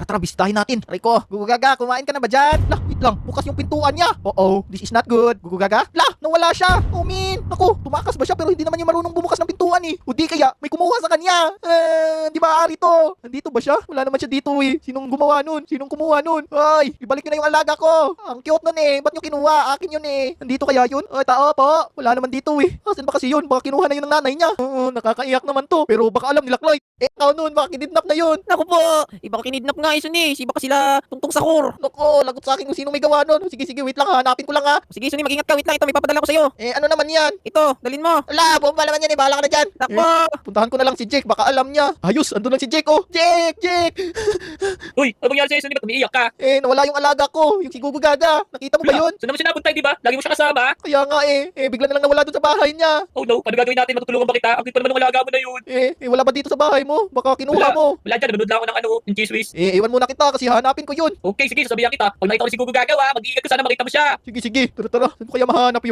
Tara, bisitahin natin. Aray ko, Gugugaga, kumain ka na ba dyan? Lah, wait lang, bukas yung pintuan niya. Oh, this is not good. Gugugaga? Lah, nawala siya. Oh, min. Ako, tumakas ba siya pero hindi naman niya marunong bumukas ng pintuan eh. O di kaya, may kumuha sa kanya. Di ba ari to? Nandito ba siya? Wala naman siya dito eh. Sinong gumawa nun? Sinong kumuha nun? Ay, ibalik niyo na yung alaga ko. Ang cute nun eh. Ba't niyo kinuha? Akin yun eh. Nandito kaya yun? Ay, tao po. Wala naman dito eh. Asan ba kasi yun? Baka kinuha na yun ng nanay niya. Oo, nakakaiyak naman to. Pero baka alam nila Cloyd. Ikaw nun, baka kinidnap na yun. Naku po, iba ko kinidnap nga iso ni. Si baka sila tungtong sakur. Nako, lagot sa akin kung sino may gawa nun. Sige, wait lang ha. Hanapin ko lang ha. Sige Suni, mag-ingat ka. Wait lang, ito may papadala ko sa'yo. Ano naman yan? Ito, dalin mo. Ala, bomba naman yan eh. Bahala ka na dyan. Takbo. Puntahan ko na lang si Jake. Baka alam niya. Ayos, andun lang si Jake oh. Jake! Uy, ano nangyari sa'yo, Suni? Ba't umiiyak ka? Nawala yung alaga ko. Yung si Gugugaga. Nakita mo ba yun? Saan naman siya napunta, di ba? Lagi mo siya kasama. Kaya nga bigla na lang nawala dun sa bahay niya. Oh no, paano gagawin natin? Matutulungan ba kita? Ang cute pa naman ng alaga mo na yun. Wala ba dito sa bahay mo? Baka kinuha mo. Wala dyan, nanonood lang ako ng yung cheese whiz. Iwan muna kita kasi hanapin ko yun. Okay, sige, sasabihan kita. Pag nakita ko si Gugu gagawa, mag-iingat ka sana makita mo siya. Sige. Tara. Saan ko kaya mahanap yun?